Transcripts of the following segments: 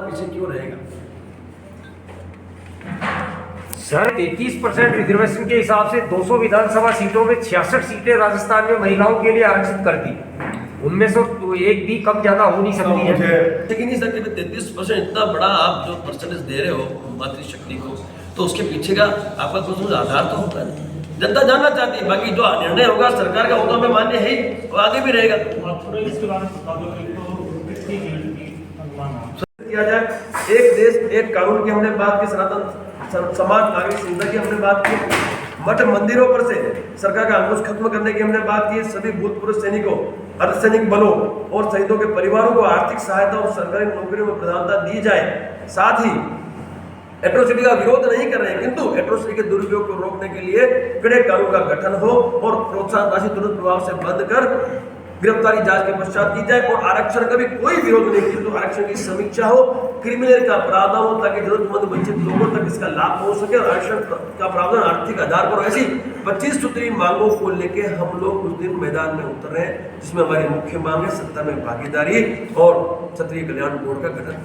पीछे क्यों रहेगा? सर 33% रिजर्वेशन के हिसाब से 200 विधानसभा सीटों में 66 सीटें राजस्थान में महिलाओं के लिए आरक्षित कर दी। उनमें से एक भी कम ज्यादा हो नहीं सकती है। लेकिन नहीं सकते 33% इतना बड़ा आप जो परसेंटेज दे रहे हो मातृशक्ति को, तो उसके पीछे का आपका कुछ आधार तो होगा नहीं। जनता जानना चाहती है, बाकी जो निर्णय होगा सरकार का वो तो हमें मान्य है ही, वो आगे भी रहेगा। किया जाए एक देश एक कानून की हमने बात की, सनातन समाज नागरिक संहिता की हमने बात की, मठ मंदिरों पर से सरकार का अंकुश खत्म करने की हमने बात की, सभी भूतपूर्व सैनिकों, अर्धसैनिक बलों और शहीदों के परिवारों को आर्थिक सहायता और सरकारी नौकरियों में प्रधानता दी जाए। साथ ही एट्रोसिटी का विरोध नहीं कर रहे हैं, किंतु एट्रोसिटी के दुरुपयोग को रोकने के लिए कड़े कानून का गठन हो और प्रोत्साहन राशि तुरंत प्रभाव से बंद कर गिरफ्तारी जांच के पश्चात की जाए। और आरक्षण का भी कोई विरोध नहीं, किंतु आरक्षण की समीक्षा हो, क्रिमिनल का प्रावधान हो, ताकि जरूरतमंद वंचित लोगों तक इसका लाभ हो सके। और आरक्षण का प्रावधान आर्थिक आधार पर ऐसी 25 सूत्री मांगों को लेके हम लोग उस दिन मैदान में उतर रहे हैं, जिसमें हमारी मुख्य मांग है सत्ता में भागीदारी और क्षत्रिय कल्याण बोर्ड का गठन।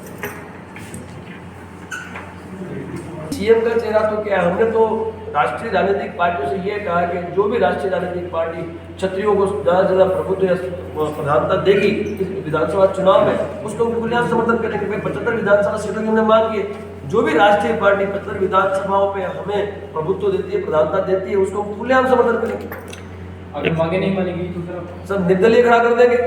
सीएम का चेहरा तो क्या है, हमने तो राष्ट्रीय राजनीतिक पार्टियों से ये कहा कि जो भी राष्ट्रीय राजनीतिक पार्टी क्षत्रियों को ज्यादा से ज्यादा प्रभुत्व या प्रधानता देगी इस विधानसभा चुनाव में, उसको खुलेआम समर्थन करेंगे। 75 विधानसभा सीटों की हमने मांग की, जो भी राष्ट्रीय पार्टी 75 विधानसभाओं पे हमें प्रभुत्व देती है, प्रधानता देती है, उसको खुलेआम समर्थन करेंगे। अगर मांगे नहीं मानेगी तो सब निर्दलीय खड़ा कर देंगे।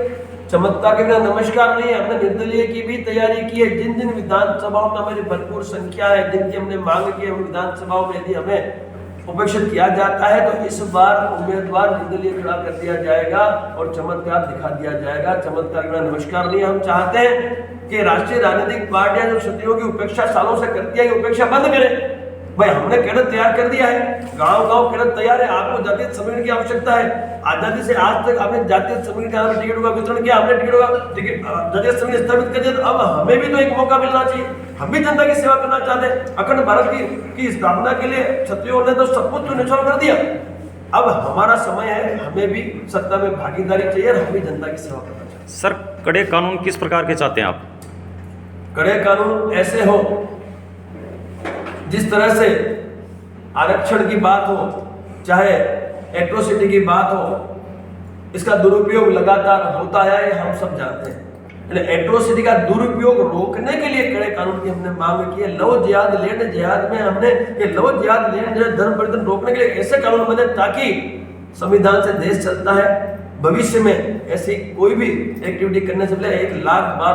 चमत्कार के बिना नमस्कार नहीं है, हमने निर्दलीय की भी तैयारी की है। जिन जिन विधानसभाओं में हमारी भरपूर संख्या है, जिनकी हमने मांग की है, उन विधानसभाओं में यदि हमें उपेक्षित किया जाता है तो इस बार उम्मीदवार निर्दलीय खड़ा कर दिया जाएगा और चमत्कार दिखा दिया जाएगा। चमत्कार के बिना नमस्कार नहीं। हम चाहते हैं कि राष्ट्रीय राजनीतिक पार्टियां जो क्षत्रियों की उपेक्षा सालों से करती है, उपेक्षा बंद करें। भाई हमने कैडर तैयार कर दिया है, गांव-गांव कैडर तैयार है। आपको जातीय समीकरण की आवश्यकता है। आजादी से आज तक आपने जातीय समीकरण के आधार पर टिकटों का वितरण किया, हमने टिकटों का जातीय समीकरण स्थापित कर दिया, तो अब हमें भी तो एक मौका मिलना चाहिए। हम भी जनता की सेवा करना चाहते हैं। अखंड भारत की स्थापना के लिए क्षत्रियों ने तो सब कुछ तो निछावर कर दिया। अब हमारा समय है, हमें भी सत्ता में भागीदारी चाहिए और हम भी जनता की सेवा करना चाहते हैं। सर, कड़े कानून किस प्रकार के चाहते हैं आप? कड़े कानून ऐसे हो जिस तरह से आरक्षण की बात हो, चाहे एट्रोसिटी की बात हो, इसका दुरुपयोग लगातार होता है, हम सब जानते हैं। एट्रोसिटी का दुरुपयोग रोकने के लिए कड़े कानून की हमने मांग की है। लव जिहाद लैंड जिहाद में हमने ये लव जिहाद लैंड धर्म परिवर्तन रोकने के लिए ऐसे कानून बने ताकि संविधान से देश चलता है। भविष्य में ऐसी कोई भी एक्टिविटी करने से पहले 1 लाख बार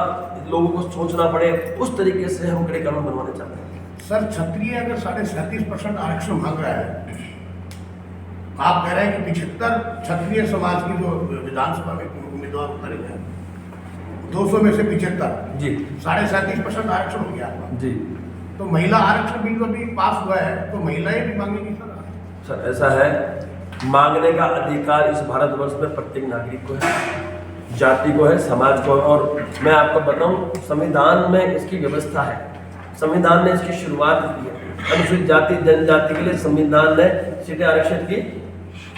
लोगों को सोचना पड़े, उस तरीके से हम कड़े कानून बनवाने चाहते हैं। सर, क्षत्रिय अगर 37.5% आरक्षण मांग रहा है, आप कह रहे हैं कि 75 क्षत्रिय समाज की जो विधानसभा में उम्मीदवार उतरे हैं, 200 में से 75 जी 37.5% आरक्षण हो गया आपका जी। तो महिला आरक्षण बिल अभी पास हुआ है, तो महिलाएं भी मांगेंगी सर? ऐसा है, मांगने का अधिकार इस भारतवर्ष में प्रत्येक नागरिक को है, जाति को है, समाज को है। और मैं आपको बताऊं, संविधान में इसकी व्यवस्था है। संविधान ने इसकी शुरुआत की है। अनुसूचित जाति जनजाति के लिए संविधान ने सीटें आरक्षित की।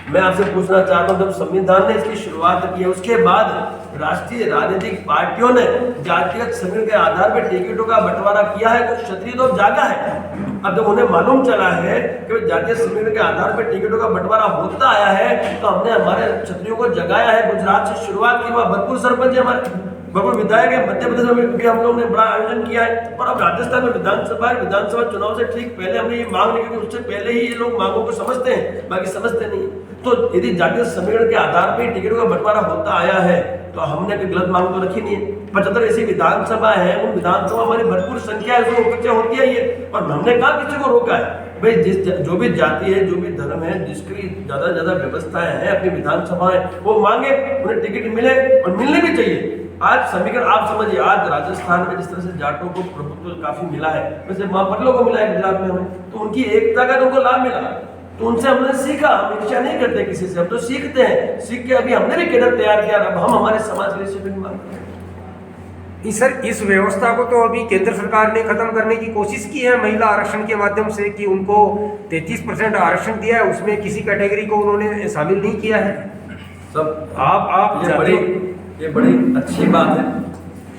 मैं आपसे पूछना चाहता हूं, जब संविधान ने इसकी शुरुआत की है, उसके बाद राष्ट्रीय राजनीतिक पार्टियों ने जातिगत समीकरण के आधार पर टिकटों का बंटवारा किया है, तो क्षत्रिय तो जागा है। अब जब उन्हें मालूम चला है कि जातीय समीकरण के आधार पर टिकटों का बंटवारा होता आया है, तो हमने हमारे क्षत्रियों को जगाया है। गुजरात से शुरुआत की, वहाँ भरपूर सरपंच है हमारे, भरपूर विधायक है। मध्य प्रदेश में भी हम लोगों ने बड़ा आयोजन किया है। और अब राजस्थान में विधानसभा चुनाव से ठीक पहले हमने ये मांग नहीं की, उससे पहले ही ये लोग मांगों को समझते हैं, बाकी समझते नहीं। तो यदि जातीय समीकरण के आधार पर टिकटों का बंटवारा होता आया है, तो हमने कोई गलत मांग तो रखी नहीं है। 75 ऐसी विधानसभा है, उन विधानसभा हमारी भरपूर संख्या है, उसमें उपेक्षा होती है ये। और हमने कहा किसी को रोका है? भाई जो भी जाति है, जो भी धर्म है, जिसकी ज्यादा से ज्यादा व्यवस्थाएं हैं, अपनी विधानसभाएं, वो मांगे, उन्हें टिकट मिले और मिलने भी चाहिए। आज समीकरण आप समझिए, आज राजस्थान में जिस तरह से जाटों को प्रभुत्व काफी मिला है, वैसे पटलों को मिला है गुजरात में हमें, तो उनकी एकता का तो उनको लाभ मिला, तो उनसे हमने सीखा। हम इच्छा नहीं करते किसी से, हम तो सीखते हैं। सीख के अभी हमने भी कैडर तैयार किया, अब हम हमारे समाज के लिए सीट मांगते हैं। सर, इस व्यवस्था को तो अभी केंद्र सरकार ने खत्म करने की कोशिश की है महिला आरक्षण के माध्यम से, कि उनको 33% आरक्षण दिया है, उसमें किसी कैटेगरी को उन्होंने शामिल नहीं किया है। सब आप ये बड़ी अच्छी बात है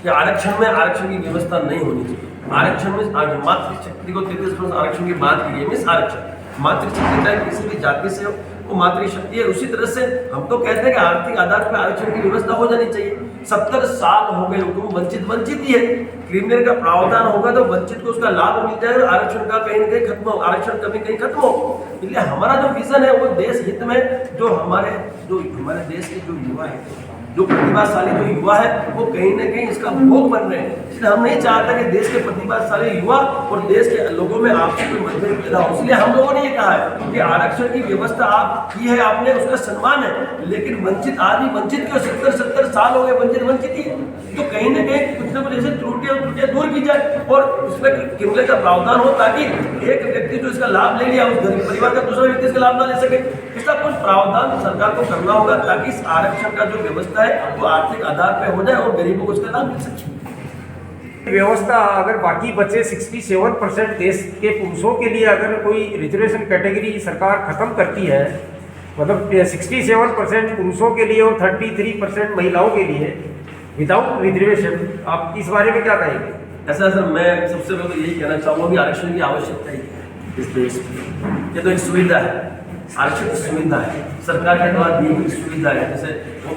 कि आरक्षण में आरक्षण की व्यवस्था नहीं होनी चाहिए। आरक्षण में मातृशक्ति को 33% आरक्षण की बात की गई, मिस आरक्षण मातृशक्ति चाहे किसी भी जाति से हो वो मातृशक्ति है। उसी तरह से हम तो कहते हैं कि आर्थिक आधार पर आरक्षण की व्यवस्था हो जानी चाहिए। 70 साल हो गए हुकुम, वंचित ही है। क्रिमिनल का प्रावधान होगा तो वंचित को उसका लाभ मिल जाए और आरक्षण का कहीं न कहीं खत्म हो, आरक्षण कभी कहीं खत्म हो। इसलिए हमारा जो विजन है वो देश हित में, जो हमारे देश के जो युवा है, जो प्रतिभाशाली जो युवा है वो कहीं ना कहीं इसका भोग बन रहे हैं। इसलिए हम नहीं चाहते कि देश के प्रतिभाशाली युवा और देश के लोगों में आपसी कोई मतभेद पैदा हो। इसलिए हम लोगों ने ये कहा है कि आरक्षण की व्यवस्था आप की है, आपने उसका सम्मान है, लेकिन वंचित आदि वंचित के 70 साल हो गए वंचित ही है, तो कहीं ना कहीं कुछ ना कुछ ऐसे त्रुटियां दूर की जाए और उसमें क्रिमिनल का प्रावधान हो, ताकि एक व्यक्ति जो इसका लाभ ले लिया उस गरीब परिवार का दूसरा व्यक्ति इसका लाभ ना ले सके। इसका कुछ प्रावधान सरकार को करना होगा ताकि इस आरक्षण का जो व्यवस्था है वो आर्थिक आधार पर हो जाए और गरीबों को इसका लाभ मिल सके। व्यवस्था अगर बाकी बचे 67% देश के पुरुषों के लिए अगर कोई रिजर्वेशन कैटेगरी सरकार खत्म करती है, मतलब 67% पुरुषों के लिए और 33% महिलाओं के लिए विदाउट रिजर्वेशन, आप इस बारे में क्या कहेंगे? ऐसा सर, मैं सबसे पहले तो यही कहना चाहूँगा कि आरक्षण की आवश्यकता ही है इस देश में। ये तो एक सुविधा है, आरक्षण की सुविधा है, सरकार के द्वारा दी हुई सुविधा है। जैसे